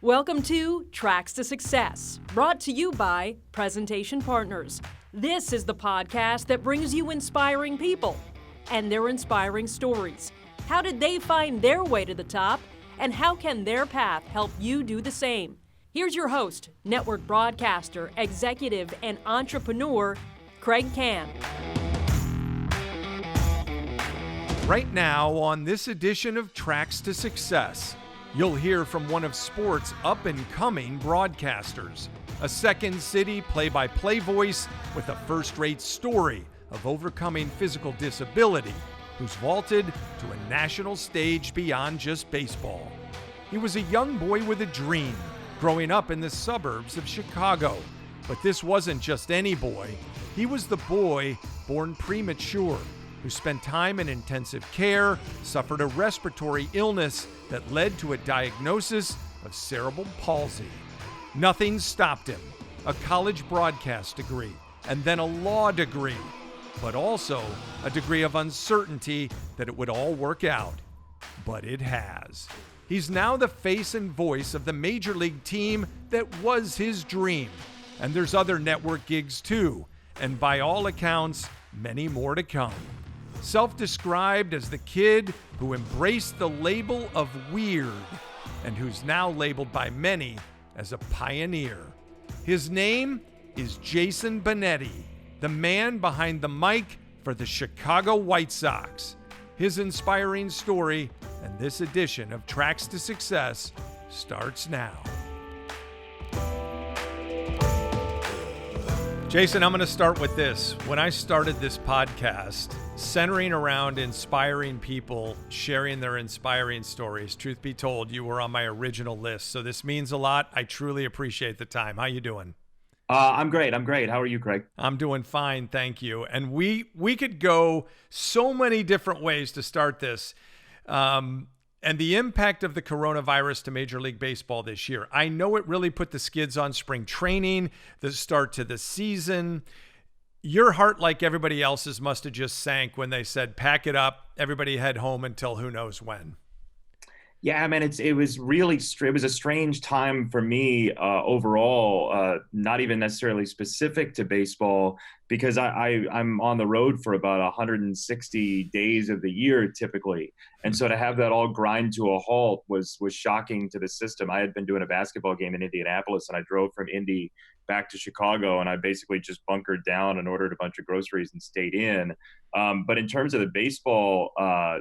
Welcome to Tracks to Success, brought to you by Presentation Partners. This is the podcast that brings you inspiring people and their inspiring stories. How did they find their way to the top, and how can their path help you do the same? Here's your host, network broadcaster, executive, and entrepreneur, Kraig Kann. Right now on this edition of Tracks to Success, you'll hear from one of sports' up-and-coming broadcasters, a second city play-by-play voice with a first-rate story of overcoming physical disability, who's vaulted to a national stage beyond just baseball. He was a young boy with a dream, growing up in the suburbs of Chicago. But this wasn't just any boy. He was the boy born premature, who spent time in intensive care, suffered a respiratory illness that led to a diagnosis of cerebral palsy. Nothing stopped him. A college broadcast degree, and then a law degree, but also a degree of uncertainty that it would all work out. But it has. He's now the face and voice of the major league team that was his dream. And there's other network gigs too, and by all accounts, many more to come. Self-described as the kid who embraced the label of weird, and who's now labeled by many as a pioneer. His name is Jason Benetti, the man behind the mic for the Chicago White Sox. His inspiring story and this edition of Tracks to Success starts now. Jason, I'm going to start with this. When I started this podcast, centering around inspiring people, sharing their inspiring stories, truth be told, you were on my original list. So this means a lot. I truly appreciate the time. How you doing? I'm great. How are you, Kraig? I'm doing fine, thank you. And we could go so many different ways to start this. And the impact of the coronavirus to Major League Baseball this year. I know it really put the skids on spring training, the start to the season. Your heart, like everybody else's, must have just sank when they said, pack it up, everybody head home until who knows when. Yeah, I mean, it was a strange time for me overall, not even necessarily specific to baseball, because I'm on the road for about 160 days of the year typically. And so to have that all grind to a halt was shocking to the system. I had been doing a basketball game in Indianapolis, and I drove from Indy back to Chicago, and I basically just bunkered down and ordered a bunch of groceries and stayed in. But in terms of the baseball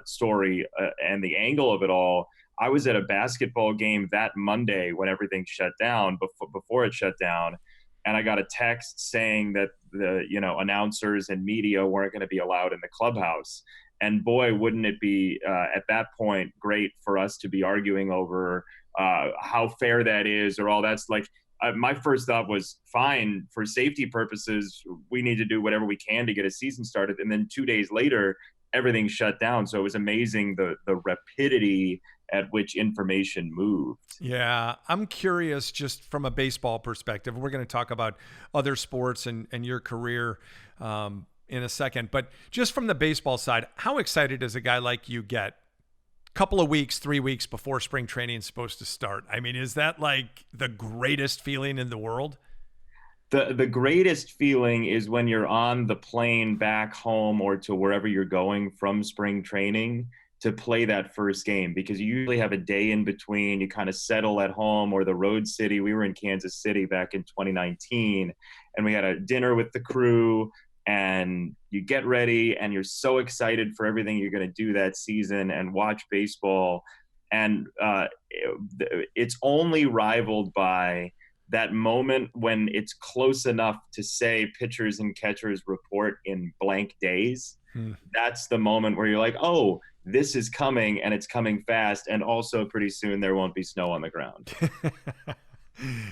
story and the angle of it all, I was at a basketball game that Monday when everything shut down, before it shut down, and I got a text saying that the announcers and media weren't going to be allowed in the clubhouse. And boy, wouldn't it be at that point great for us to be arguing over how fair that is, or all that's like. My first thought was, fine, for safety purposes, we need to do whatever we can to get a season started. And then 2 days later, everything shut down. So it was amazing the rapidity at which information moved. Yeah, I'm curious just from a baseball perspective. We're going to talk about other sports and your career in a second. But just from the baseball side, how excited does a guy like you get couple of weeks, 3 weeks before spring training is supposed to start? I mean, is that like the greatest feeling in the world? The greatest feeling is when you're on the plane back home or to wherever you're going from spring training to play that first game, because you usually have a day in between. You kind of settle at home or the road city. We were in Kansas City back in 2019, and we had a dinner with the crew, and you get ready and you're so excited for everything you're going to do that season and watch baseball. And it's only rivaled by that moment when it's close enough to say pitchers and catchers report in blank days. That's the moment where you're like, oh, this is coming, and it's coming fast. And also pretty soon there won't be snow on the ground.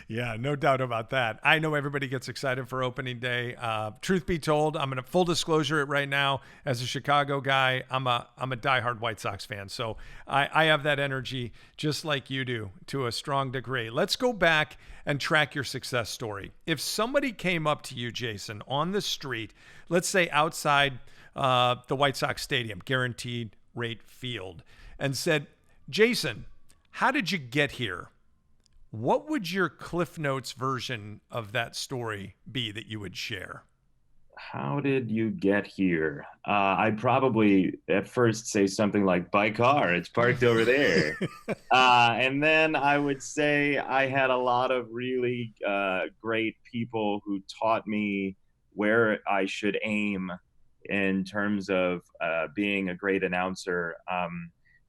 Yeah, no doubt about that. I know everybody gets excited for opening day. Truth be told, I'm going to full disclosure it right now. As a Chicago guy, I'm a diehard White Sox fan. So I have that energy just like you do to a strong degree. Let's go back and track your success story. If somebody came up to you, Jason, on the street, let's say outside the White Sox stadium, guaranteed rate field, and said, Jason, how did you get here? What would your Cliff Notes version of that story be that you would share? How did you get here? I'd probably at first say something like, by car, it's parked over there. And then I would say I had a lot of really great people who taught me where I should aim in terms of being a great announcer.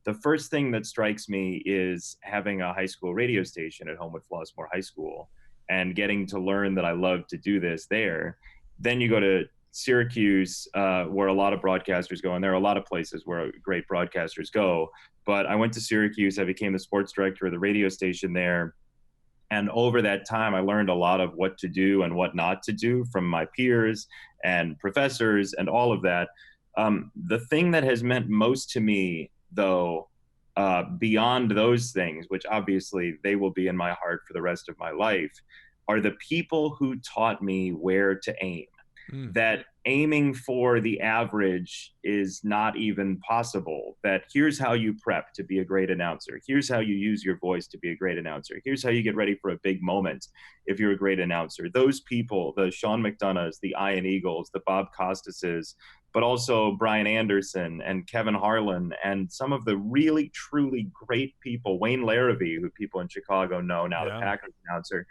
The first thing that strikes me is having a high school radio station at home at Flossmoor High School and getting to learn that I love to do this there. Then you go to Syracuse, where a lot of broadcasters go, and there are a lot of places where great broadcasters go. But I went to Syracuse. I became the sports director of the radio station there. And over that time, I learned a lot of what to do and what not to do from my peers and professors and all of that. The thing that has meant most to me, though, beyond those things, which obviously they will be in my heart for the rest of my life, are the people who taught me where to aim. That aiming for the average is not even possible. That here's how you prep to be a great announcer. Here's how you use your voice to be a great announcer. Here's how you get ready for a big moment if you're a great announcer. Those people, the Sean McDonoughs, the Ian Eagles, the Bob Costases, but also Brian Anderson and Kevin Harlan, and some of the really, truly great people, Wayne Larrabee, who people in Chicago know now, the Packers announcer.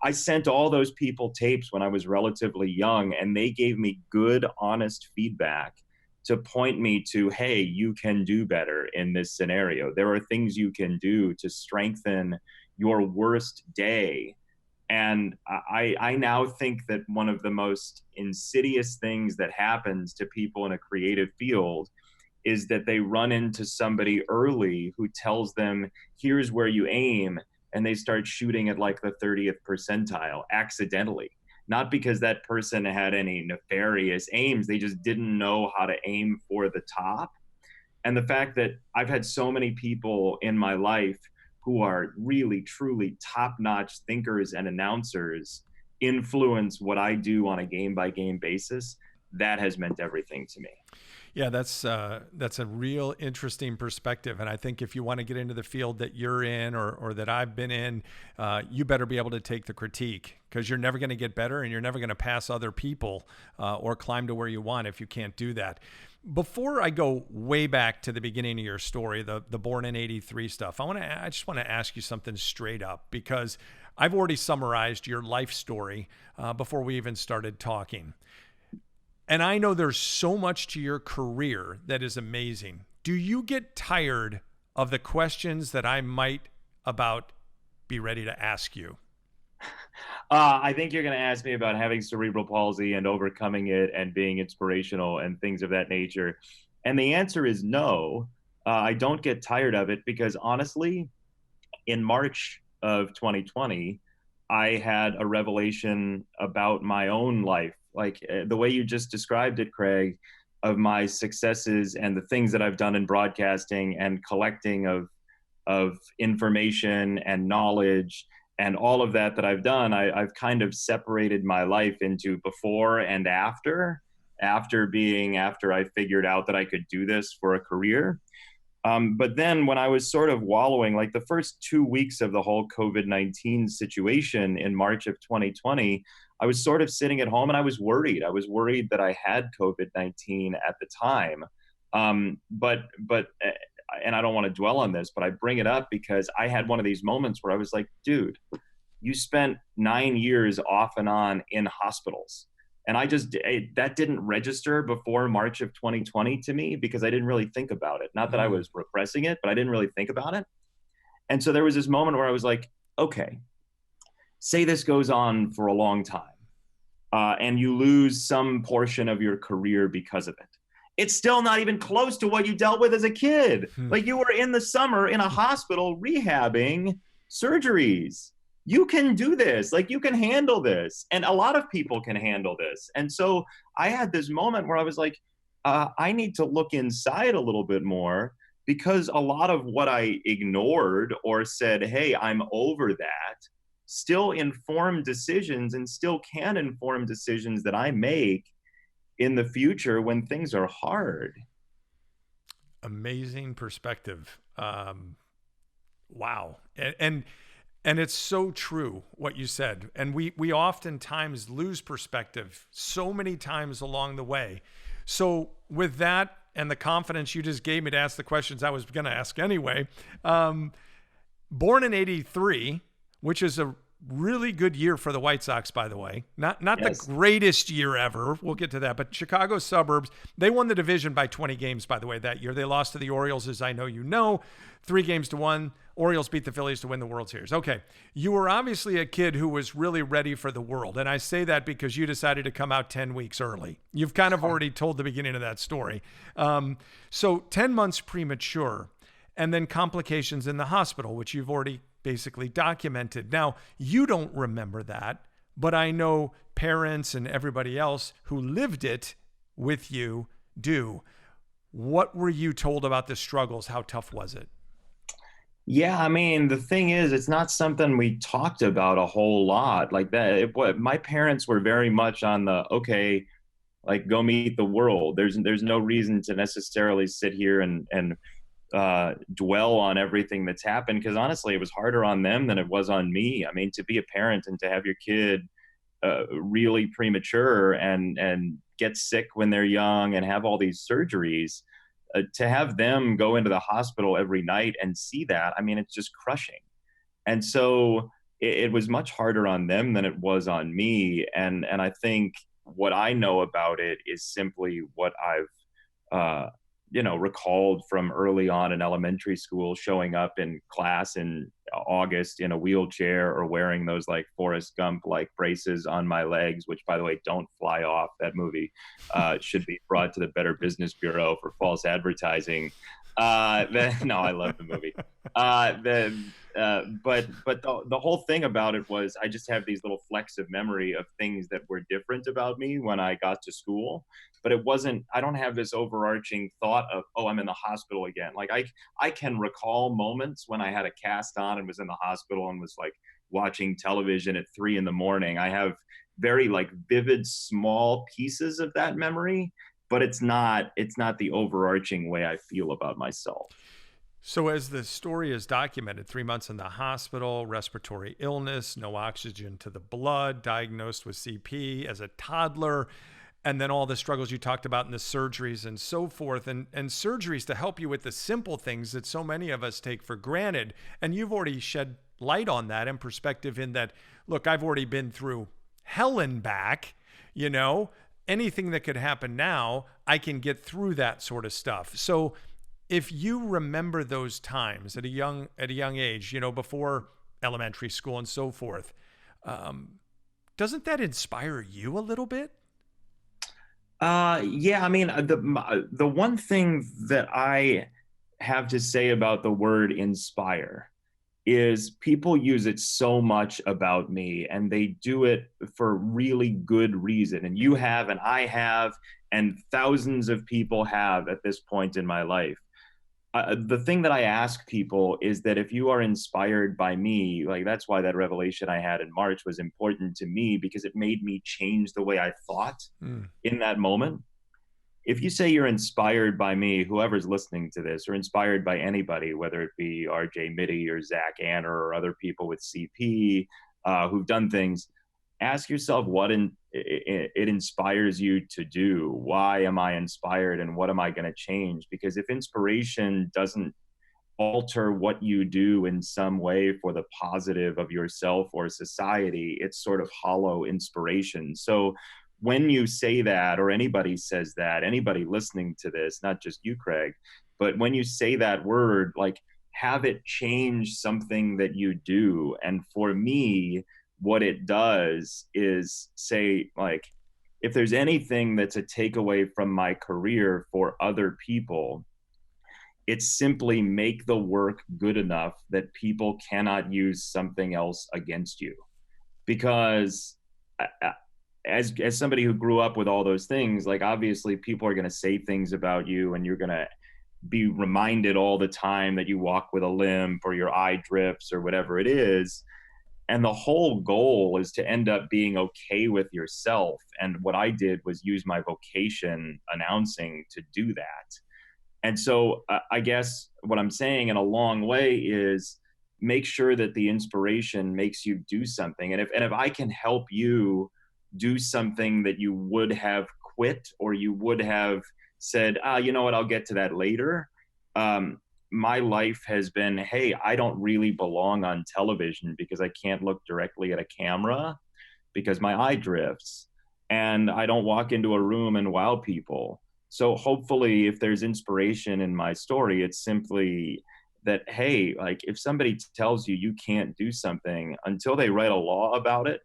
I sent all those people tapes when I was relatively young, and they gave me good, honest feedback to point me to, hey, you can do better in this scenario. There are things you can do to strengthen your worst day. And I now think that one of the most insidious things that happens to people in a creative field is that they run into somebody early who tells them, here's where you aim, and they start shooting at like the 30th percentile accidentally. Not because that person had any nefarious aims, they just didn't know how to aim for the top. And the fact that I've had so many people in my life who are really, truly top-notch thinkers and announcers influence what I do on a game-by-game basis, that has meant everything to me. Yeah, that's a real interesting perspective. And I think if you want to get into the field that you're in or that I've been in, you better be able to take the critique, because you're never going to get better and you're never going to pass other people or climb to where you want if you can't do that. Before I go way back to the beginning of your story, the born in '83 stuff, I just want to ask you something straight up, because I've already summarized your life story before we even started talking. And I know there's so much to your career that is amazing. Do you get tired of the questions that I might about be ready to ask you? I think you're going to ask me about having cerebral palsy and overcoming it and being inspirational and things of that nature. And the answer is no. I don't get tired of it, because honestly, in March of 2020, I had a revelation about my own life. Like the way you just described it, Kraig, of my successes and the things that I've done in broadcasting and collecting of information and knowledge and all of that I've done, I've kind of separated my life into before and after I figured out that I could do this for a career. But then when I was sort of wallowing, like the first 2 weeks of the whole COVID-19 situation in March of 2020, I was sort of sitting at home and I was worried. I was worried that I had COVID-19 at the time. But and I don't want to dwell on this, but I bring it up because I had one of these moments where I was like, dude, you spent 9 years off and on in hospitals. And that didn't register before March of 2020 to me, because I didn't really think about it. Not that I was repressing it, but I didn't really think about it. And so there was this moment where I was like, okay, say this goes on for a long time and you lose some portion of your career because of it. It's still not even close to what you dealt with as a kid. Like you were in the summer in a hospital rehabbing surgeries. You can do this. Like you can handle this. And a lot of people can handle this. And so I had this moment where I was like, I need to look inside a little bit more, because a lot of what I ignored or said, hey, I'm over that, still inform decisions and still can inform decisions that I make in the future when things are hard. Amazing perspective. Wow. And And it's so true what you said. And we oftentimes lose perspective so many times along the way. So with that and the confidence you just gave me to ask the questions I was going to ask anyway, born in '83, which is a really good year for the White Sox, by the way. Not Yes. the greatest year ever. We'll get to that. But Chicago suburbs, they won the division by 20 games, by the way, that year. They lost to the Orioles, as I know you know, 3-1. Orioles beat the Phillies to win the World Series. Okay. You were obviously a kid who was really ready for the world. And I say that because you decided to come out 10 weeks early. You've kind of already told the beginning of that story. So 10 months premature, and then complications in the hospital, which you've already basically documented. Now, you don't remember that, but I know parents and everybody else who lived it with you do. What were you told about the struggles? How tough was it? Yeah, I mean, the thing is, it's not something we talked about a whole lot like that. My parents were very much on the, okay, like go meet the world. There's no reason to necessarily sit here and dwell on everything that's happened, because honestly, it was harder on them than it was on me. I mean, to be a parent and to have your kid really premature and get sick when they're young and have all these surgeries, to have them go into the hospital every night and see that, I mean, it's just crushing. And so it was much harder on them than it was on me. And I think what I know about it is simply what I've recalled from early on in elementary school, showing up in class in August in a wheelchair or wearing those like Forrest Gump like braces on my legs, which, by the way, don't fly off. That movie should be brought to the Better Business Bureau for false advertising. No, I love the movie. But the whole thing about it was I just have these little flecks of memory of things that were different about me when I got to school. But it wasn't, I don't have this overarching thought of, oh, I'm in the hospital again. Like I can recall moments when I had a cast on and was in the hospital and was like watching television at 3 a.m. I have very like vivid, small pieces of that memory, but it's not the overarching way I feel about myself. So as the story is documented, 3 months in the hospital, respiratory illness, no oxygen to the blood, diagnosed with CP as a toddler, and then all the struggles you talked about in the surgeries and so forth, and surgeries to help you with the simple things that so many of us take for granted. And you've already shed light on that and perspective in that, look, I've already been through hell and back, anything that could happen now, I can get through that sort of stuff. So if you remember those times at a young age, before elementary school and so forth, doesn't that inspire you a little bit? Yeah, I mean, the one thing that I have to say about the word inspire is people use it so much about me, and they do it for really good reason. And you have, and I have, and thousands of people have at this point in my life. The thing that I ask people is that if you are inspired by me, like that's why that revelation I had in March was important to me, because it made me change the way I thought in that moment. If you say you're inspired by me, whoever's listening to this, or inspired by anybody, whether it be RJ Mitty or Zach Anner or other people with CP who've done things, ask yourself what it inspires you to do. Why am I inspired, and what am I going to change? Because if inspiration doesn't alter what you do in some way for the positive of yourself or society, it's sort of hollow inspiration. So when you say that, or anybody says that, anybody listening to this, not just you, Kraig, but when you say that word, like have it change something that you do. And for me, what it does is say, like, if there's anything that's a takeaway from my career for other people, it's simply make the work good enough that people cannot use something else against you. Because as somebody who grew up with all those things, like obviously people are going to say things about you, and you're going to be reminded all the time that you walk with a limp or your eye drips or whatever it is. And the whole goal is to end up being okay with yourself. And what I did was use my vocation, announcing, to do that. And so I guess what I'm saying in a long way is make sure that the inspiration makes you do something. And if I can help you do something that you would have quit, or you would have said, you know what, I'll get to that later. My life has been, hey, I don't really belong on television because I can't look directly at a camera because my eye drifts, and I don't walk into a room and wow people. So hopefully if there's inspiration in my story, it's simply that, hey, like if somebody tells you you can't do something, until they write a law about it,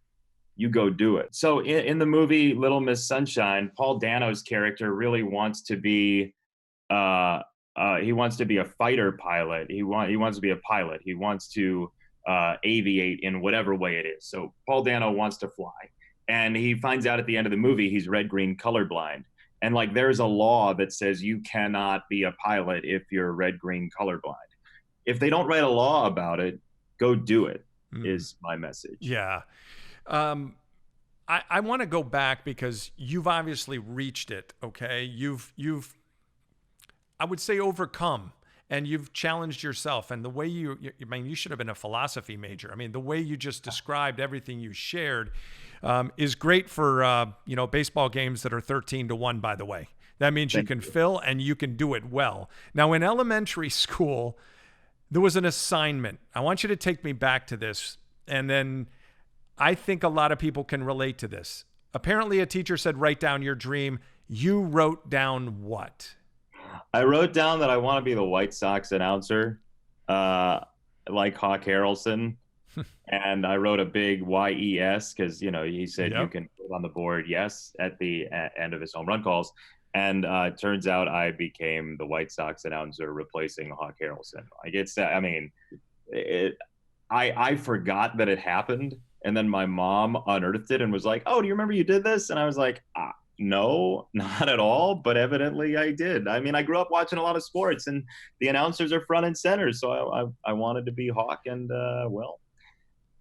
you go do it. So in the movie Little Miss Sunshine, Paul Dano's character really wants to be he wants to be a fighter pilot. He wants to be a pilot. He wants to aviate in whatever way it is. So Paul Dano wants to fly, and he finds out at the end of the movie he's red-green colorblind. And like there's a law that says you cannot be a pilot if you're red-green colorblind. If they don't write a law about it, go do it, is my message. Yeah. I want to go back because you've obviously reached it. Okay. You've, I would say, overcome, and you've challenged yourself. And the way I mean, you should have been a philosophy major. I mean, the way you just described everything you shared is great for, baseball games that are 13-1, by the way. That means you can fill and you can do it well. Now, in elementary school, there was an assignment. I want you to take me back to this. And then I think a lot of people can relate to this. Apparently, a teacher said, write down your dream. You wrote down what? I wrote down that I want to be the White Sox announcer, like Hawk Harrelson. And I wrote a big YES because, he said you can put on the board yes at the end of his home run calls. And it turns out I became the White Sox announcer replacing Hawk Harrelson. I forgot that it happened. And then my mom unearthed it and was like, oh, do you remember you did this? And I was like, no, not at all. But evidently I did. I mean, I grew up watching a lot of sports, and the announcers are front and center. So I wanted to be Hawk, and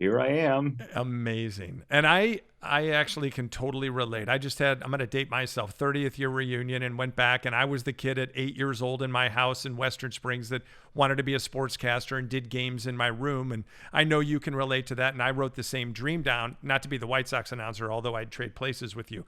here I am. Amazing. And I actually can totally relate. I'm going to date myself, 30th year reunion, and went back, and I was the kid at 8 years old in my house in Western Springs that wanted to be a sportscaster and did games in my room. And I know you can relate to that. And I wrote the same dream down, not to be the White Sox announcer, although I'd trade places with you.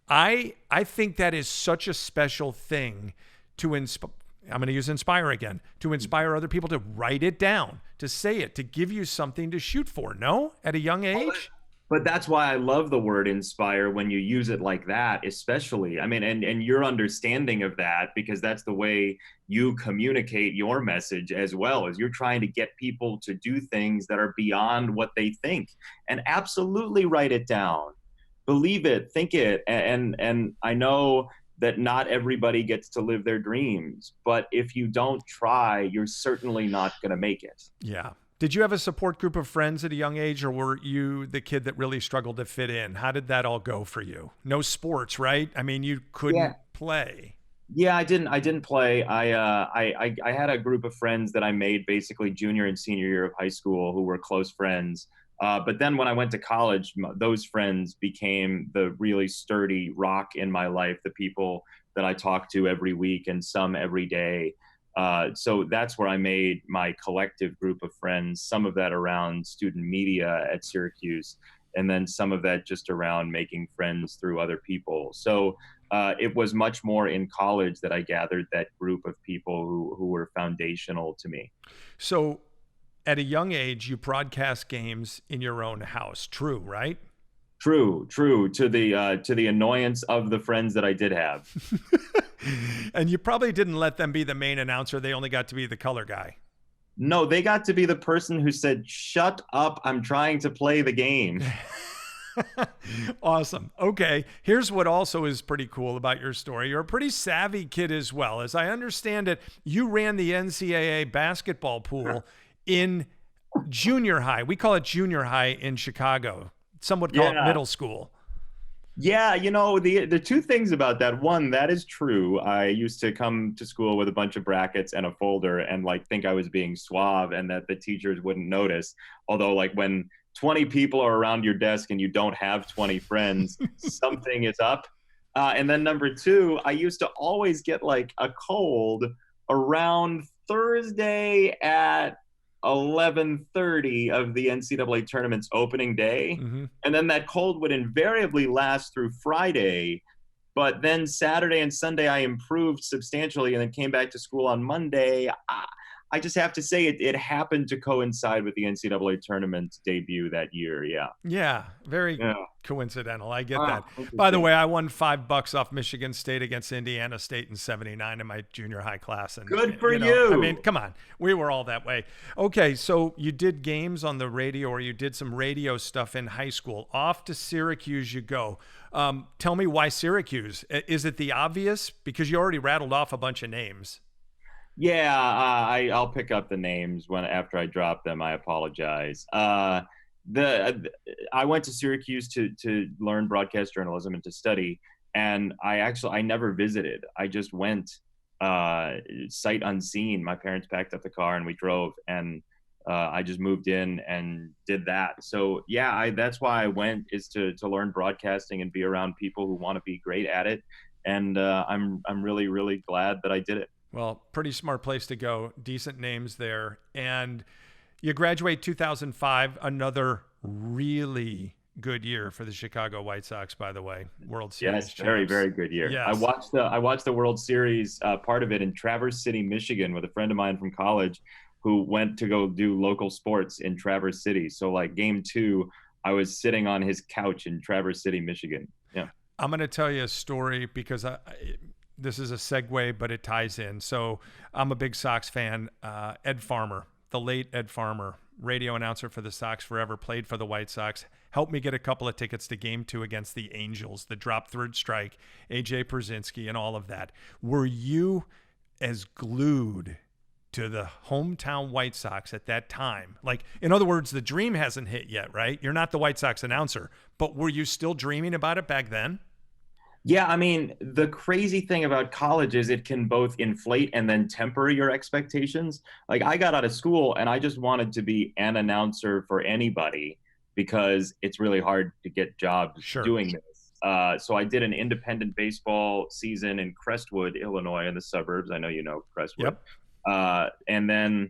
I think that is such a special thing to inspire. I'm going to use inspire again, to inspire other people to write it down, to say it, to give you something to shoot for. No? At a young age? But that's why I love the word inspire when you use it like that, especially. I mean, and your understanding of that, because that's the way you communicate your message as well, as you're trying to get people to do things that are beyond what they think. And absolutely write it down. Believe it, think it. And I know that not everybody gets to live their dreams, but if you don't try, you're certainly not going to make it. Yeah. Did you have a support group of friends at a young age, or were you the kid that really struggled to fit in? How did that all go for you? No sports, right? I mean, you couldn't play. Yeah, I didn't play. I had a group of friends that I made basically junior and senior year of high school who were close friends. But then when I went to college, those friends became the really sturdy rock in my life, the people that I talk to every week and some every day. So that's where I made my collective group of friends, some of that around student media at Syracuse, and then some of that just around making friends through other people. So it was much more in college that I gathered that group of people who were foundational to me. So at a young age, you broadcast games in your own house. True, right? True. To the annoyance of the friends that I did have. And you probably didn't let them be the main announcer. They only got to be the color guy. No, they got to be the person who said, "Shut up, I'm trying to play the game." Awesome. Okay. Here's what also is pretty cool about your story. You're a pretty savvy kid as well. As I understand it, you ran the NCAA basketball pool in junior high. We call it junior high in Chicago. Some would call it middle school. Yeah, the two things about that. One, that is true. I used to come to school with a bunch of brackets and a folder and think I was being suave and that the teachers wouldn't notice. Although when 20 people are around your desk and you don't have 20 friends, something is up. And then number two, I used to always get a cold around Thursday at 11:30 of the NCAA tournament's opening day. Mm-hmm. And then that cold would invariably last through Friday. But then Saturday and Sunday, I improved substantially and then came back to school on Monday. I just have to say it happened to coincide with the NCAA tournament debut that year. Yeah. Yeah. Very coincidental. I get that. Interesting. By the way, I won $5 off Michigan State against Indiana State in '79 in my junior high class. And good for you. I mean, come on. We were all that way. Okay. So you did games on the radio, or you did some radio stuff in high school. Off to Syracuse you go. Tell me why Syracuse? Is it the obvious? Because you already rattled off a bunch of names. Yeah, I'll pick up the names after I drop them. I apologize. I went to Syracuse to learn broadcast journalism and to study, and I never visited. I just went sight unseen. My parents packed up the car and we drove, and I just moved in and did that. So yeah, that's why I went, is to learn broadcasting and be around people who want to be great at it. And I'm really, really glad that I did it. Well, pretty smart place to go. Decent names there. And you graduate 2005, another really good year for the Chicago White Sox, by the way. World Series. Yes, very, very good year. Yes. I watched the World Series, part of it in Traverse City, Michigan, with a friend of mine from college who went to go do local sports in Traverse City. So like game 2, I was sitting on his couch in Traverse City, Michigan. Yeah. I'm going to tell you a story because this is a segue, but it ties in. So I'm a big Sox fan. Ed Farmer, the late Ed Farmer, radio announcer for the Sox forever, played for the White Sox, helped me get a couple of tickets to game 2 against the Angels, the drop third strike, A.J. Pierzynski and all of that. Were you as glued to the hometown White Sox at that time? Like, in other words, the dream hasn't hit yet, right? You're not the White Sox announcer, but were you still dreaming about it back then? Yeah, I mean, the crazy thing about college is it can both inflate and then temper your expectations. Like, I got out of school and I just wanted to be an announcer for anybody because it's really hard to get jobs doing this. So I did an independent baseball season in Crestwood, Illinois, in the suburbs. I know you know Crestwood. Yep. And then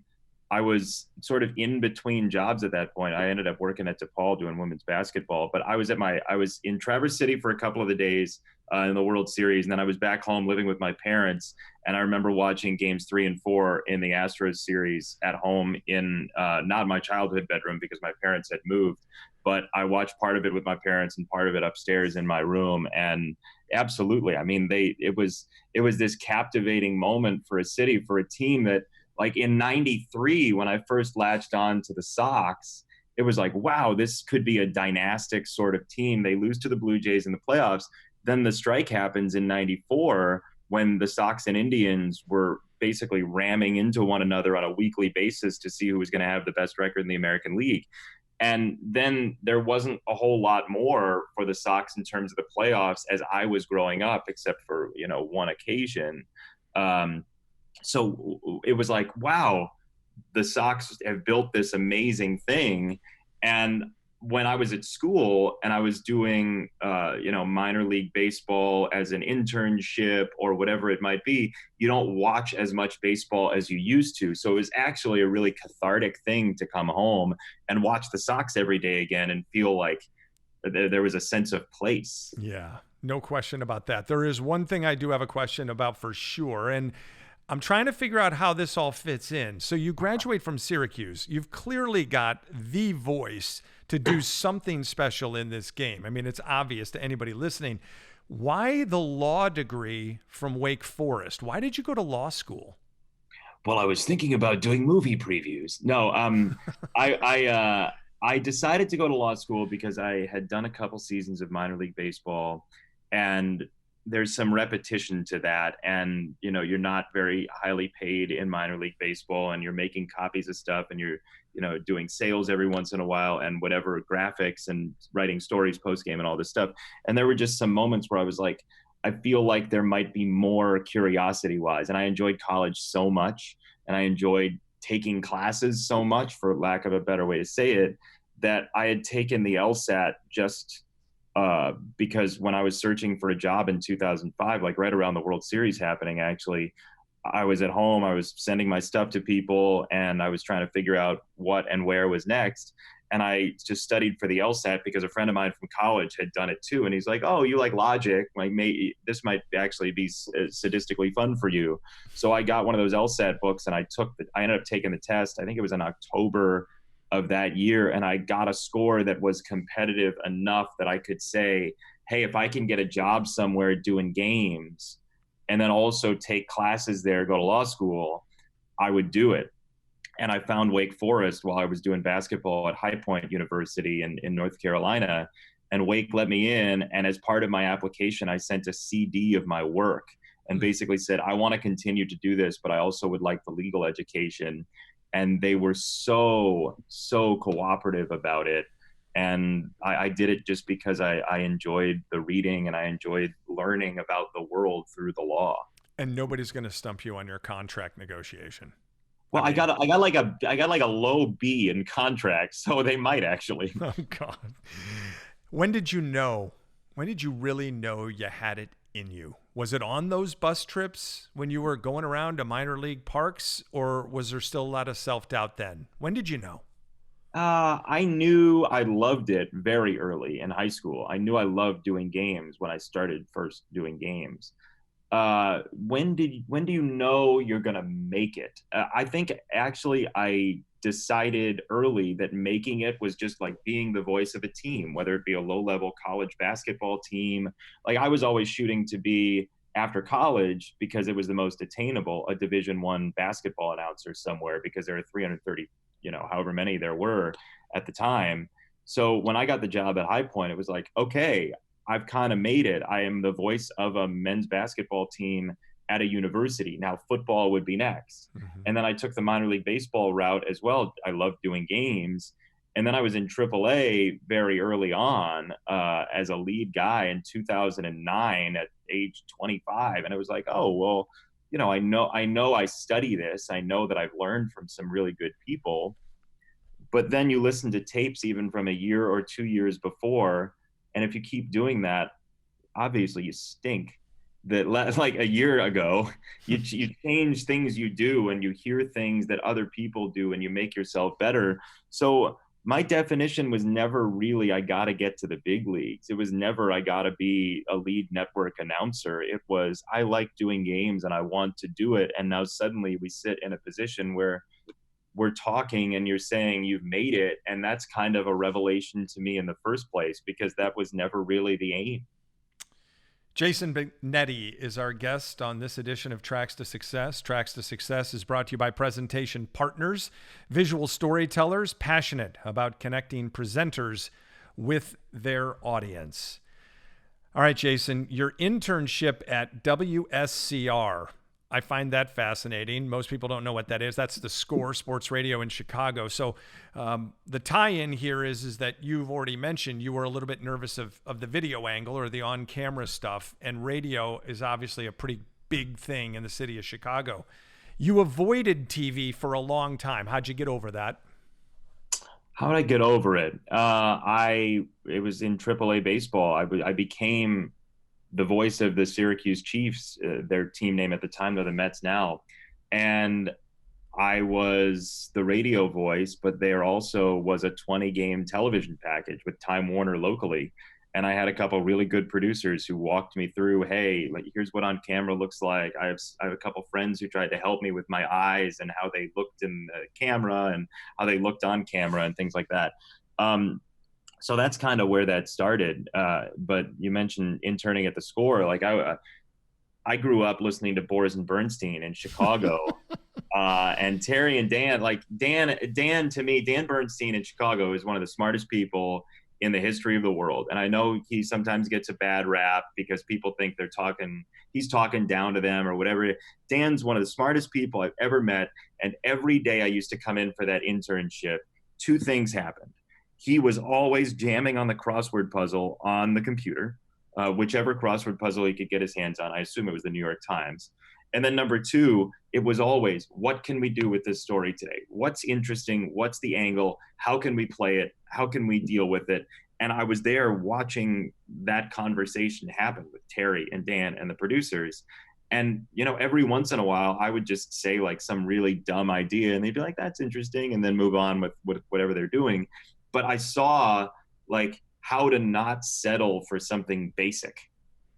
I was sort of in between jobs at that point. I ended up working at DePaul doing women's basketball, but I was in Traverse City for a couple of the days in the World Series, and then I was back home living with my parents. And I remember watching games 3 and 4 in the Astros series at home in not my childhood bedroom because my parents had moved, but I watched part of it with my parents and part of it upstairs in my room. And absolutely, I mean, it was this captivating moment for a city, for a team that, like in '93, when I first latched on to the Sox, it was like, wow, this could be a dynastic sort of team. They lose to the Blue Jays in the playoffs. Then the strike happens in '94 when the Sox and Indians were basically ramming into one another on a weekly basis to see who was going to have the best record in the American League. And then there wasn't a whole lot more for the Sox in terms of the playoffs as I was growing up, except for, one occasion. So it was like, wow, the Sox have built this amazing thing. And when I was at school and I was doing, minor league baseball as an internship or whatever it might be, you don't watch as much baseball as you used to. So it was actually a really cathartic thing to come home and watch the Sox every day again and feel like there was a sense of place. Yeah, no question about that. There is one thing I do have a question about for sure. And I'm trying to figure out how this all fits in. So you graduate from Syracuse. You've clearly got the voice to do something special in this game. I mean, it's obvious to anybody listening. Why the law degree from Wake Forest? Why did you go to law school? Well, I was thinking about doing movie previews. No, I decided to go to law school because I had done a couple seasons of minor league baseball, and there's some repetition to that. And, you're not very highly paid in minor league baseball, and you're making copies of stuff, and you're, doing sales every once in a while and whatever, graphics and writing stories post game and all this stuff. And there were just some moments where I was like, I feel like there might be more curiosity wise. And I enjoyed college so much, and I enjoyed taking classes so much, for lack of a better way to say it, that I had taken the LSAT just because when I was searching for a job in 2005, like right around the World Series happening, actually, I was at home, I was sending my stuff to people, and I was trying to figure out what and where was next. And I just studied for the LSAT because a friend of mine from college had done it too. And he's like, "Oh, you like logic? Like, this might actually be sadistically fun for you." So I got one of those LSAT books, and I ended up taking the test. I think it was in October of that year, and I got a score that was competitive enough that I could say, "Hey, if I can get a job somewhere doing games, and then also take classes there, go to law school, I would do it." And I found Wake Forest while I was doing basketball at High Point University in North Carolina. And Wake let me in. And as part of my application, I sent a CD of my work and basically said, "I want to continue to do this, but I also would like the legal education." And they were so cooperative about it. And I did it just because I enjoyed the reading and I enjoyed learning about the world through the law. And nobody's going to stump you on your contract negotiation. Well, I got like a low B in contract, so they might actually. Oh God. When did you know? When did you really know you had it in you? Was it on those bus trips when you were going around to minor league parks, or was there still a lot of self-doubt then? When did you know? I knew I loved it very early in high school. I knew I loved doing games when I started first doing games. When do you know you're gonna make it? I think actually I decided early that making it was just like being the voice of a team, whether it be a low-level college basketball team. Like I was always shooting to be, after college, because it was the most attainable, a Division I basketball announcer somewhere, because there are 330, however many there were at the time. So when I got the job at High Point, it was like, okay, I've kind of made it. I am the voice of a men's basketball team at a university. Now football would be next. Mm-hmm. And then I took the minor league baseball route as well. I loved doing games. And then I was in AAA very early on as a lead guy in 2009 at age 25. And it was like, oh, well, I know I study this. I know that I've learned from some really good people. But then you listen to tapes even from a year or 2 years before, and if you keep doing that, obviously you stink. That like a year ago, you change things you do, and you hear things that other people do, and you make yourself better. So my definition was never really, I got to get to the big leagues. It was never, I got to be a lead network announcer. It was, I like doing games and I want to do it. And now suddenly we sit in a position where we're talking and you're saying you've made it. And that's kind of a revelation to me in the first place, because that was never really the aim. Jason Benetti is our guest on this edition of Tracks to Success. Tracks to Success is brought to you by Presentation Partners, visual storytellers passionate about connecting presenters with their audience. All right, Jason, your internship at WSCR, I find that fascinating. Most people don't know what that is. That's the Score Sports Radio in Chicago. So the tie-in here is that you've already mentioned you were a little bit nervous of the video angle or the on-camera stuff, and radio is obviously a pretty big thing in the city of Chicago. You avoided TV for a long time. How'd you get over that? How did I get over it? It was in AAA baseball. I became the voice of the Syracuse Chiefs, their team name at the time, they're the Mets now. And I was the radio voice, but there also was a 20-game television package with Time Warner locally. And I had a couple really good producers who walked me through, hey, like, here's what on camera looks like. I have a couple friends who tried to help me with my eyes and how they looked in the camera and how they looked on camera and things like that. So that's kind of where that started. But you mentioned interning at the Score. Like I grew up listening to Boris and Bernstein in Chicago, and Terry and Dan. Like Dan to me, Dan Bernstein in Chicago is one of the smartest people in the history of the world. And I know he sometimes gets a bad rap because people think he's talking down to them or whatever. Dan's one of the smartest people I've ever met. And every day I used to come in for that internship, two things happened. He was always jamming on the crossword puzzle on the computer, whichever crossword puzzle he could get his hands on. I assume it was the New York Times. And then number two, it was always, what can we do with this story today? What's interesting? What's the angle? How can we play it? How can we deal with it? And I was there watching that conversation happen with Terry and Dan and the producers. And, every once in a while I would just say like some really dumb idea and they'd be like, that's interesting. And then move on with whatever they're doing. But I saw like how to not settle for something basic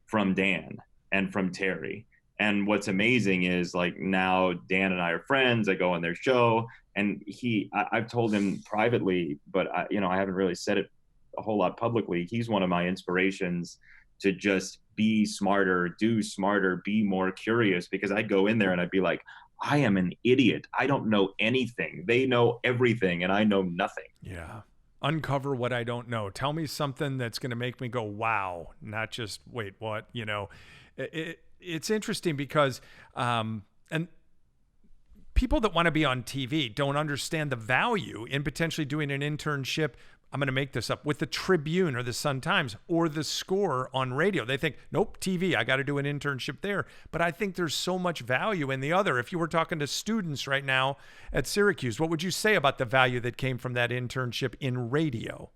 from Dan and from Terry. And what's amazing is like now Dan and I are friends. I go on their show and I've told him privately, but I haven't really said it a whole lot publicly. He's one of my inspirations to just be smarter, do smarter, be more curious, because I'd go in there and I'd be like, I am an idiot. I don't know anything. They know everything and I know nothing. Yeah. Uncover what I don't know. Tell me something that's going to make me go, wow, not just, wait, what? It's interesting because, and people that want to be on TV don't understand the value in potentially doing an internship. I'm going to make this up, with the Tribune or the Sun-Times or the Score on radio. They think, nope, TV, I got to do an internship there. But I think there's so much value in the other. If you were talking to students right now at Syracuse, what would you say about the value that came from that internship in radio?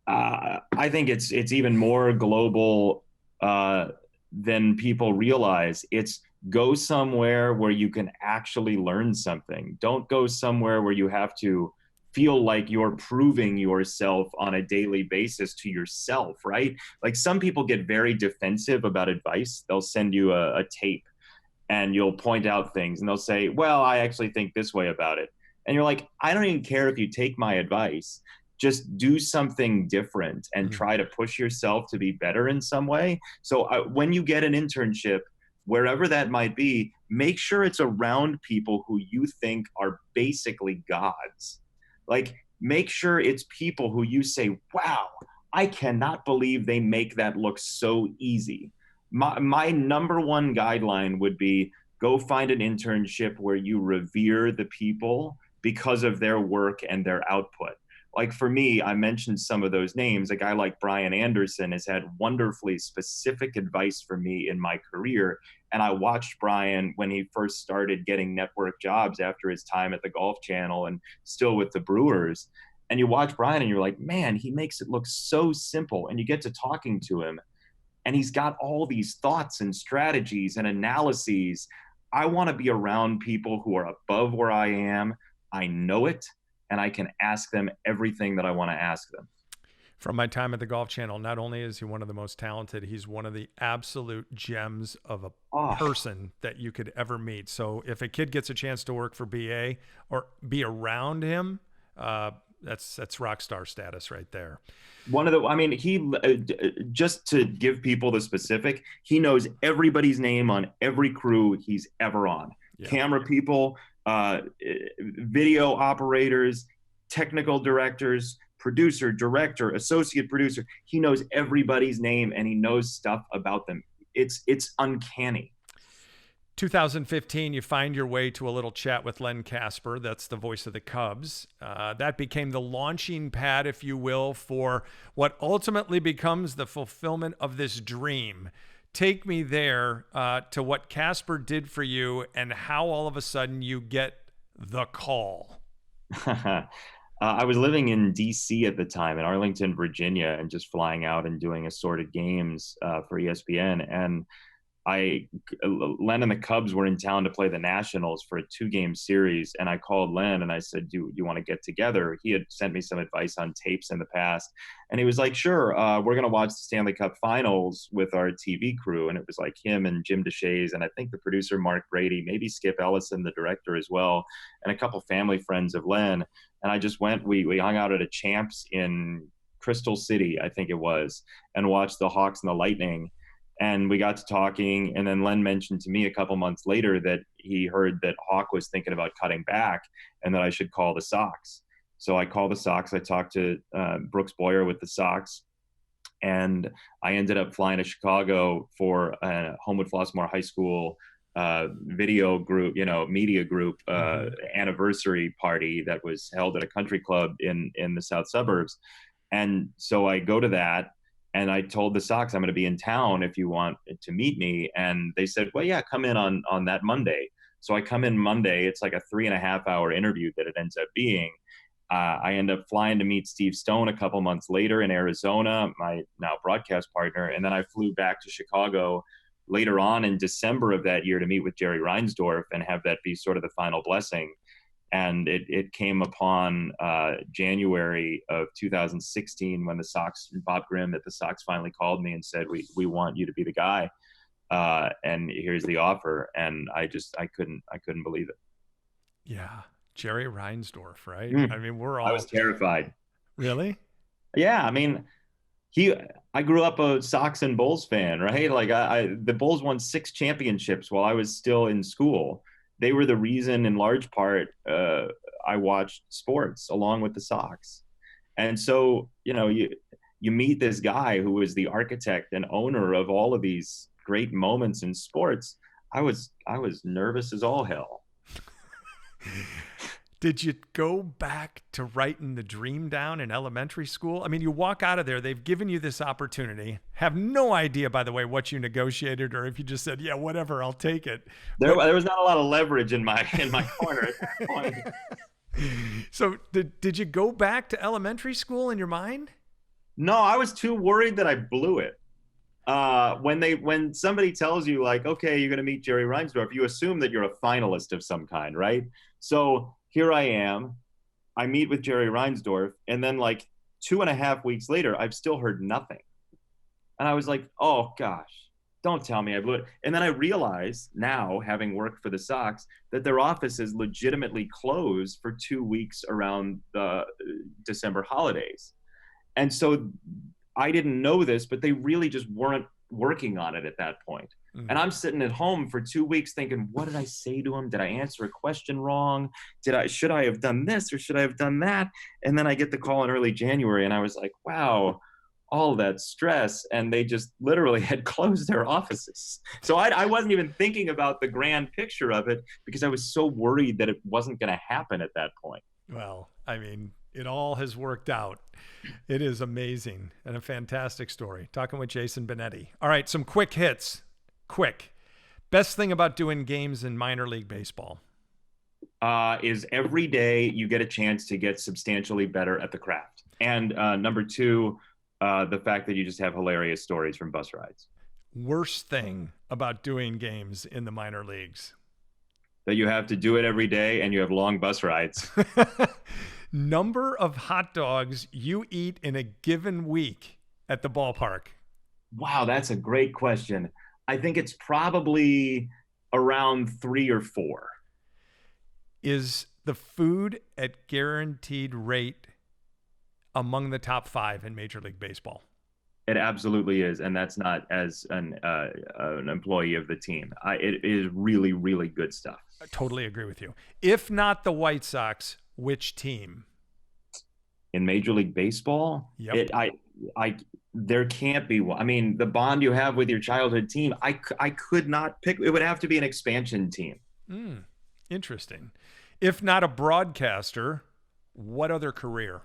I think it's even more global than people realize. It's go somewhere where you can actually learn something. Don't go somewhere where you have to feel like you're proving yourself on a daily basis to yourself, right? Like some people get very defensive about advice. They'll send you a tape and you'll point out things and they'll say, well, I actually think this way about it. And you're like, I don't even care if you take my advice. Just do something different and try to push yourself to be better in some way. So when you get an internship, wherever that might be, make sure it's around people who you think are basically gods. Like, make sure it's people who you say, wow, I cannot believe they make that look so easy. My number one guideline would be go find an internship where you revere the people because of their work and their output. Like for me, I mentioned some of those names. A guy like Brian Anderson has had wonderfully specific advice for me in my career. And I watched Brian when he first started getting network jobs after his time at the Golf Channel and still with the Brewers. And you watch Brian and you're like, man, he makes it look so simple. And you get to talking to him and he's got all these thoughts and strategies and analyses. I want to be around people who are above where I am. I know it. And I can ask them everything that I want to ask them. From my time at the Golf Channel, not only is he one of the most talented, he's one of the absolute gems of a person that you could ever meet. So if a kid gets a chance to work for BA or be around him, that's rock star status right there. He just to give people the specific, he knows everybody's name on every crew he's ever on. Yeah. Camera people, video operators, technical directors, producer, director, associate producer. He knows everybody's name and he knows stuff about them. It's uncanny. 2015, you find your way to a little chat with Len Kasper. That's the voice of the Cubs. That became the launching pad, if you will, for what ultimately becomes the fulfillment of this dream. Take me there to what Kasper did for you and how all of a sudden you get the call. I was living in D.C. at the time, in Arlington, Virginia, and just flying out and doing assorted games for ESPN. And Len and the Cubs were in town to play the Nationals for a 2-game series. And I called Len and I said, do you want to get together? He had sent me some advice on tapes in the past. And he was like, sure, we're going to watch the Stanley Cup Finals with our TV crew. And it was like him and Jim DeShays, and I think the producer, Mark Brady, maybe Skip Ellison, the director as well, and a couple family friends of Len. And I just went, we hung out at a Champs in Crystal City, I think it was, and watched the Hawks and the Lightning. And we got to talking, and then Len mentioned to me a couple months later that he heard that Hawk was thinking about cutting back and that I should call the Sox. So I called the Sox. I talked to Brooks Boyer with the Sox, and I ended up flying to Chicago for Homewood Flossmoor High School video group, media group anniversary party that was held at a country club in the south suburbs. And so I go to that. And I told the Sox, I'm going to be in town if you want to meet me. And they said, well, yeah, come in on that Monday. So I come in Monday. It's like a 3.5-hour interview that it ends up being. I end up flying to meet Steve Stone a couple months later in Arizona, my now broadcast partner. And then I flew back to Chicago later on in December of that year to meet with Jerry Reinsdorf and have that be sort of the final blessing. And it came upon January of 2016 when the Sox, Bob Grimm at the Sox, finally called me and said, we want you to be the guy. And here's the offer. And I couldn't believe it. Yeah. Jerry Reinsdorf, right? I mean, I was terrified. Really? Yeah. I mean, I grew up a Sox and Bulls fan, right? Like the Bulls won 6 championships while I was still in school. They were the reason, in large part, I watched sports along with the Sox. And so, you meet this guy who was the architect and owner of all of these great moments in sports. I was nervous as all hell. Did you go back to writing the dream down in elementary school? I mean, you walk out of there, they've given you this opportunity, have no idea, by the way, what you negotiated, or if you just said, yeah, whatever, I'll take it. There was not a lot of leverage in my corner at that point. So did you go back to elementary school in your mind? No, I was too worried that I blew it. When somebody tells you, like, okay, you're going to meet Jerry Reinsdorf, you assume that you're a finalist of some kind, right? So here I am, I meet with Jerry Reinsdorf, and then like 2.5 weeks later, I've still heard nothing. And I was like, oh gosh, don't tell me I blew it. And then I realized now, having worked for the Sox, that their office is legitimately closed for 2 weeks around the December holidays. And so I didn't know this, but they really just weren't working on it at that point. Mm-hmm. And I'm sitting at home for 2 weeks thinking, what did I say to him? Did I answer a question wrong? Should I have done this or should I have done that? And then I get the call in early January and I was like, wow, all that stress. And they just literally had closed their offices. So I wasn't even thinking about the grand picture of it because I was so worried that it wasn't going to happen at that point. Well, I mean, it all has worked out. It is amazing and a fantastic story. Talking with Jason Benetti. All right, some quick hits. Quick. Best thing about doing games in minor league baseball? Is every day you get a chance to get substantially better at the craft. And number 2, the fact that you just have hilarious stories from bus rides. Worst thing about doing games in the minor leagues? That you have to do it every day and you have long bus rides. Number of hot dogs you eat in a given week at the ballpark? Wow, that's a great question. I think it's probably around 3 or 4. Is the food at guaranteed rate among the top 5 in Major League Baseball? It absolutely is, and that's not as an employee of the team. It is really, really good stuff. I totally agree with you. If not the White Sox, which team? In Major League Baseball? Yep. There can't be one. I mean, the bond you have with your childhood team, I could not pick. It would have to be an expansion team. Interesting. If not a broadcaster, what other career?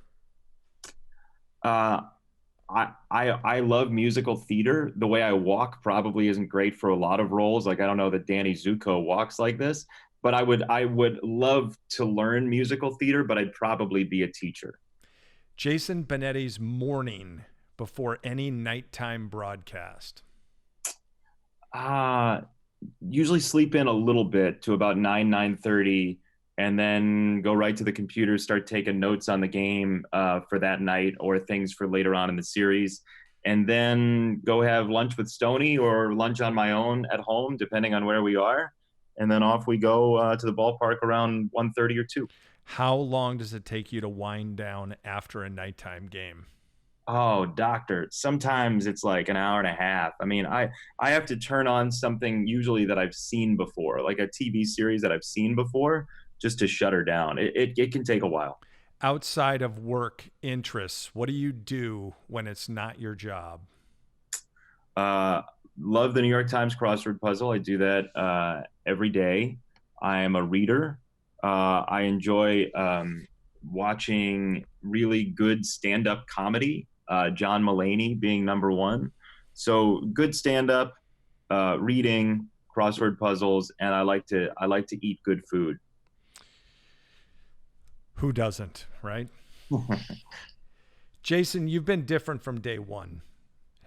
I love musical theater. The way I walk probably isn't great for a lot of roles. Like, I don't know that Danny Zuko walks like this, but I would love to learn musical theater, but I'd probably be a teacher. Jason Benetti's morning before any nighttime broadcast? Usually sleep in a little bit to about 9:30, and then go right to the computer, start taking notes on the game for that night or things for later on in the series, and then go have lunch with Stoney or lunch on my own at home, depending on where we are. And then off we go to the ballpark around 1:30 or 2. How long does it take you to wind down after a nighttime game? Oh, doctor, sometimes it's like an hour and a half. I mean, I have to turn on something usually that I've seen before, like a TV series that I've seen before, just to shut her down. It can take a while. Outside of work interests, what do you do when it's not your job? Love the New York Times crossword puzzle. I do that every day. I am a reader. I enjoy watching really good stand-up comedy. John Mulaney being number 1. So good stand-up, reading, crossword puzzles, and I like to eat good food. Who doesn't, right? Jason, you've been different from day one.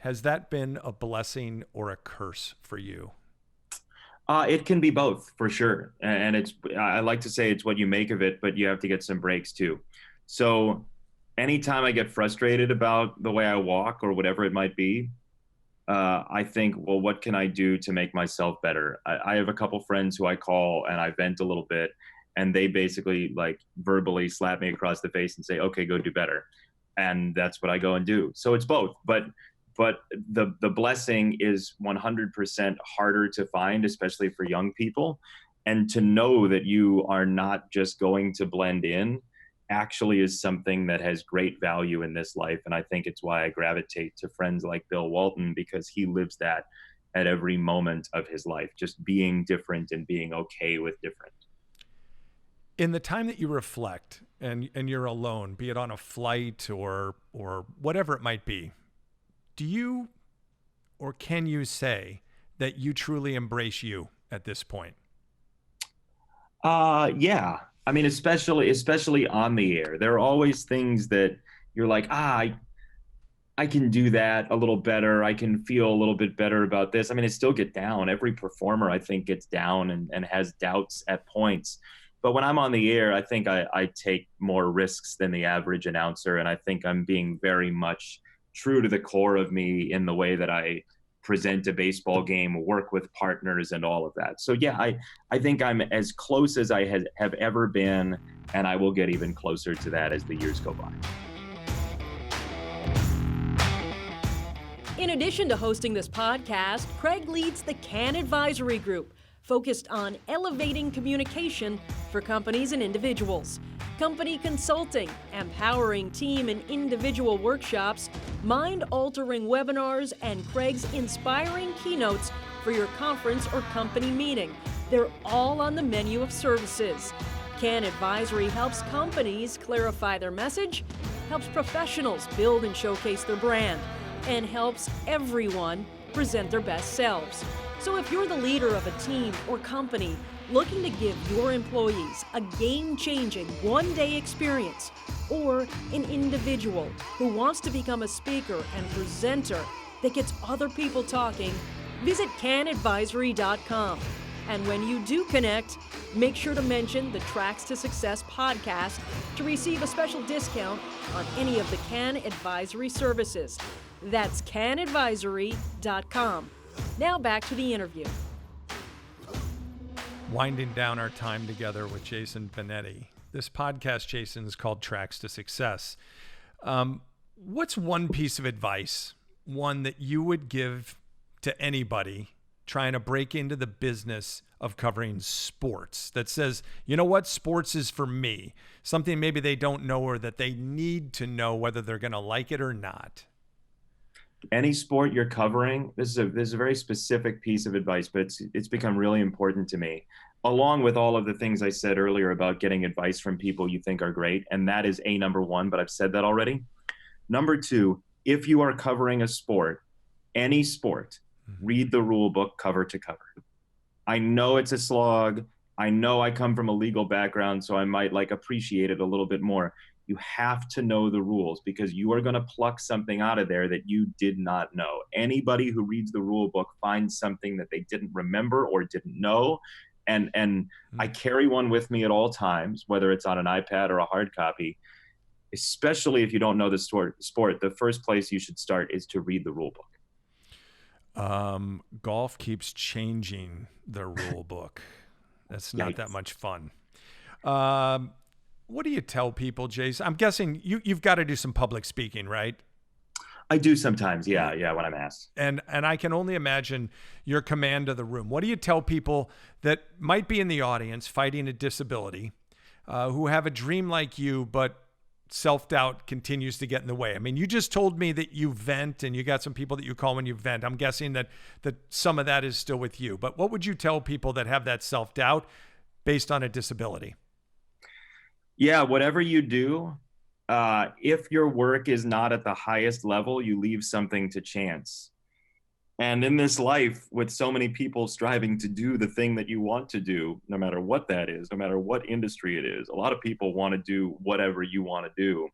has that been a blessing or a curse for you? It can be both for sure. And I like to say it's what you make of it, but you have to get some breaks too. So anytime I get frustrated about the way I walk or whatever it might be, I think, well, what can I do to make myself better? I have a couple friends who I call and I vent a little bit, and they basically like verbally slap me across the face and say, okay, go do better. And that's what I go and do. So it's both, but the blessing is 100% harder to find, especially for young people. And to know that you are not just going to blend in actually is something that has great value in this life. And I think it's why I gravitate to friends like Bill Walton, because he lives that at every moment of his life, just being different and being okay with different. In the time that you reflect and you're alone, be it on a flight or whatever it might be, do you or can you say that you truly embrace you at this point? Yeah. I mean, especially on the air, there are always things that you're like, I can do that a little better. I can feel a little bit better about this. I mean, I still get down. Every performer, I think, gets down and has doubts at points. But when I'm on the air, I think I take more risks than the average announcer. And I think I'm being very much true to the core of me in the way that I present a baseball game, work with partners, and all of that. So yeah, I think I'm as close as I have ever been, and I will get even closer to that as the years go by. In addition to hosting this podcast, Kraig leads the Kann Advisory Group, focused on elevating communication for companies and individuals. Company consulting, empowering team and individual workshops, mind-altering webinars, and Kraig's inspiring keynotes for your conference or company meeting. They're all on the menu of services. Kann Advisory helps companies clarify their message, helps professionals build and showcase their brand, and helps everyone present their best selves. So if you're the leader of a team or company looking to give your employees a game-changing one-day experience, or an individual who wants to become a speaker and presenter that gets other people talking, visit cannadvisory.com. And when you do connect, make sure to mention the Tracks to Success podcast to receive a special discount on any of the Kann Advisory services. That's cannadvisory.com. Now back to the interview. Winding down our time together with Jason Benetti. This podcast, Jason, is called Tracks to Success. What's one piece of advice, one that you would give to anybody trying to break into the business of covering sports that says, you know what, sports is for me? Something maybe they don't know or that they need to know whether they're going to like it or not. Any sport you're covering, this is a very specific piece of advice, but it's become really important to me, along with all of the things I said earlier about getting advice from people you think are great. And that is number one, but I've said that already. Number two, if you are covering a sport, any sport, read the rule book cover to cover. I know it's a slog. I know I come from a legal background, so I might appreciate it a little bit more. You have to know the rules, because you are going to pluck something out of there that you did not know. Anybody who reads the rule book finds something that they didn't remember or didn't know. And I carry one with me at all times, whether it's on an iPad or a hard copy, especially if you don't know the sport. The first place you should start is to read the rule book. Golf keeps changing the rule book. That's not that much fun. What do you tell people, Jason? I'm guessing you've got to do some public speaking, right? I do sometimes, yeah, when I'm asked. And I can only imagine your command of the room. What do you tell people that might be in the audience fighting a disability, who have a dream like you, but self-doubt continues to get in the way? I mean, you just told me that you vent and you got some people that you call when you vent. I'm guessing that some of that is still with you. But what would you tell people that have that self-doubt based on a disability? Yeah, whatever you do, if your work is not at the highest level, you leave something to chance. And in this life, with so many people striving to do the thing that you want to do, no matter what that is, no matter what industry it is, a lot of people want to do whatever you want to do.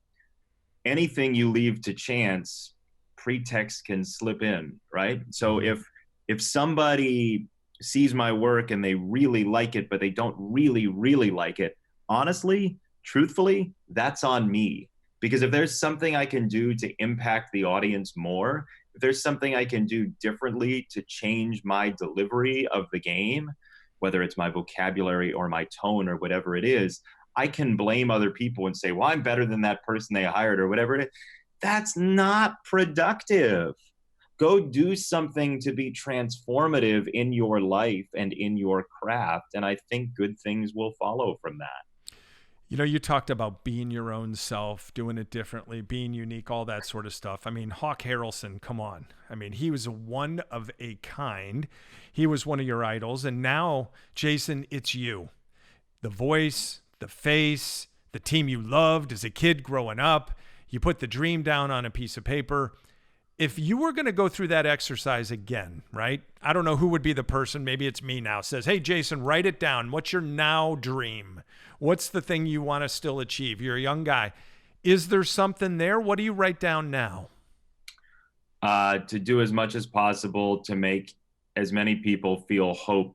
Anything you leave to chance, pretext can slip in, right? So if somebody sees my work and they really like it, but they don't really like it, honestly, truthfully, that's on me. Because if there's something I can do to impact the audience more, if there's something I can do differently to change my delivery of the game, whether it's my vocabulary or my tone or whatever it is, I can blame other people and say, well, I'm better than that person they hired or whatever it is. That's not productive. Go do something to be transformative in your life and in your craft. And I think good things will follow from that. You know, you talked about being your own self, doing it differently, being unique, all that sort of stuff. I mean, Hawk Harrelson, come on. I mean, he was one of a kind. He was one of your idols. And now, Jason, it's you. The voice, the face, the team you loved as a kid growing up. You put the dream down on a piece of paper. If you were going to go through that exercise again, right? I don't know who would be the person. Maybe it's me now. Says, hey, Jason, write it down. What's your now dream? What's the thing you want to still achieve? You're a young guy. Is there something there? What do you write down now? To do as much as possible to make as many people feel hope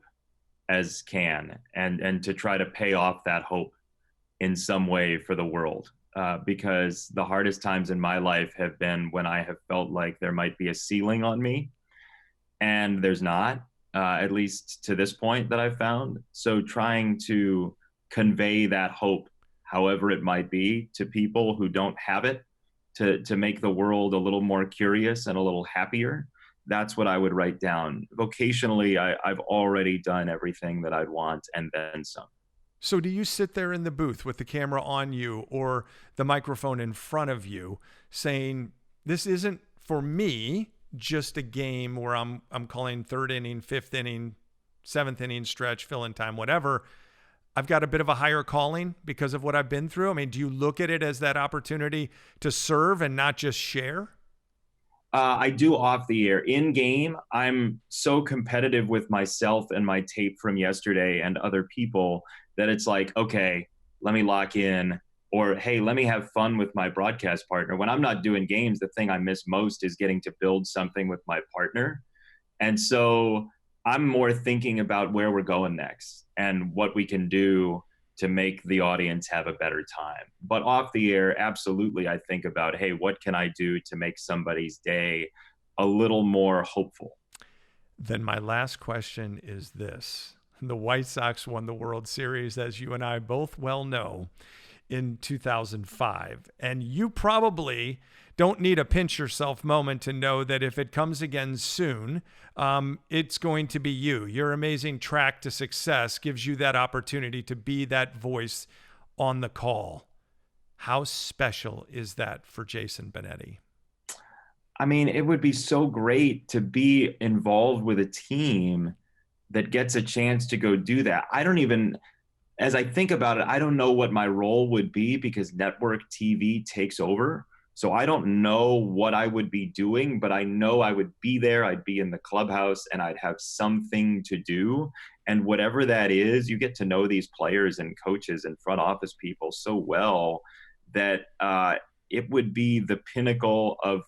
as can, and to try to pay off that hope in some way for the world. Because the hardest times in my life have been when I have felt like there might be a ceiling on me, and there's not, at least to this point that I've found. So trying to convey that hope, however it might be, to people who don't have it, to make the world a little more curious and a little happier. That's what I would write down. Vocationally, I've already done everything that I'd want and then some. So do you sit there in the booth with the camera on you or the microphone in front of you saying, this isn't for me just a game where I'm calling third inning, fifth inning, seventh inning stretch, fill-in time, whatever. I've got a bit of a higher calling because of what I've been through. I mean, do you look at it as that opportunity to serve and not just share? I do off the air. In game, I'm so competitive with myself and my tape from yesterday and other people that it's like, okay, let me lock in, or hey, let me have fun with my broadcast partner. When I'm not doing games, the thing I miss most is getting to build something with my partner. And so I'm more thinking about where we're going next and what we can do to make the audience have a better time. But off the air, absolutely, I think about, hey, what can I do to make somebody's day a little more hopeful? Then my last question is this. The White Sox won the World Series, as you and I both well know, in 2005. And you probably don't need a pinch yourself moment to know that if it comes again soon, it's going to be you. Your amazing track to success gives you that opportunity to be that voice on the call. How special is that for Jason Benetti? I mean, it would be so great to be involved with a team that gets a chance to go do that. As I think about it, I don't know what my role would be because network TV takes over. So I don't know what I would be doing, but I know I would be there. I'd be in the clubhouse and I'd have something to do. And whatever that is, you get to know these players and coaches and front office people so well that it would be the pinnacle of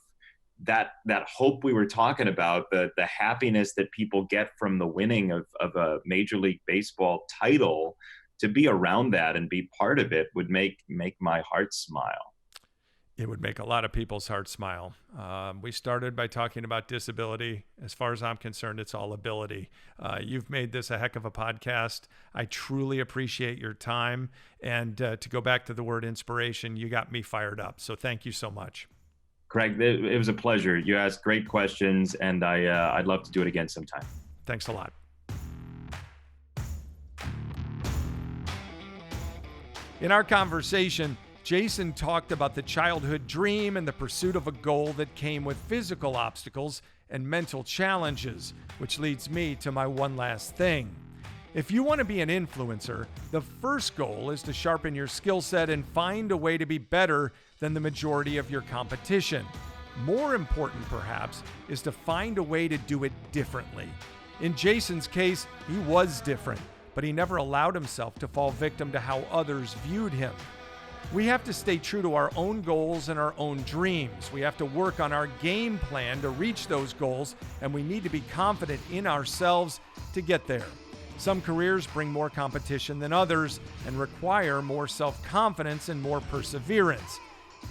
that hope we were talking about, the happiness that people get from the winning of a Major League Baseball title. To be around that and be part of it would make my heart smile. It would make a lot of people's hearts smile. We started by talking about disability. As far as I'm concerned, it's all ability. You've made this a heck of a podcast. I truly appreciate your time. And to go back to the word inspiration, you got me fired up. So thank you so much. Kraig, it was a pleasure. You asked great questions, and I'd love to do it again sometime. Thanks a lot. In our conversation, Jason talked about the childhood dream and the pursuit of a goal that came with physical obstacles and mental challenges, which leads me to my one last thing. If you want to be an influencer, the first goal is to sharpen your skill set and find a way to be better than the majority of your competition. More important, perhaps, is to find a way to do it differently. In Jason's case, he was different, but he never allowed himself to fall victim to how others viewed him. We have to stay true to our own goals and our own dreams. We have to work on our game plan to reach those goals, and we need to be confident in ourselves to get there. Some careers bring more competition than others and require more self-confidence and more perseverance.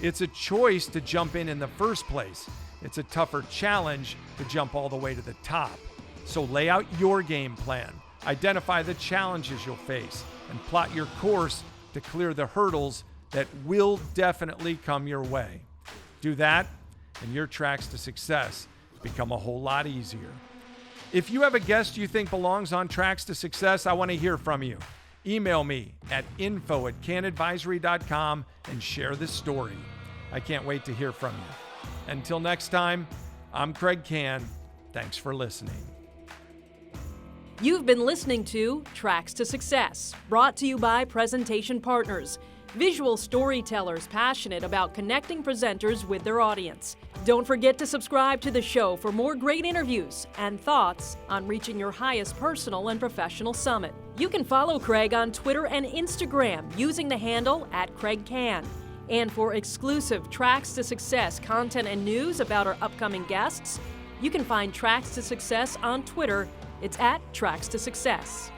It's a choice to jump in the first place. It's a tougher challenge to jump all the way to the top. So lay out your game plan, identify the challenges you'll face, and plot your course to clear the hurdles that will definitely come your way. Do that, and your tracks to success become a whole lot easier. If you have a guest you think belongs on Tracks to Success, I want to hear from you. Email me at info@cannadvisory.com and share this story. I can't wait to hear from you. Until next time, I'm Kraig Kann. Thanks for listening. You've been listening to Tracks to Success, brought to you by Presentation Partners, visual storytellers passionate about connecting presenters with their audience. Don't forget to subscribe to the show for more great interviews and thoughts on reaching your highest personal and professional summit. You can follow Kraig on Twitter and Instagram using the handle @Kraig Kann. And for exclusive Tracks to Success content and news about our upcoming guests, you can find Tracks to Success on Twitter. It's @Tracks to Success.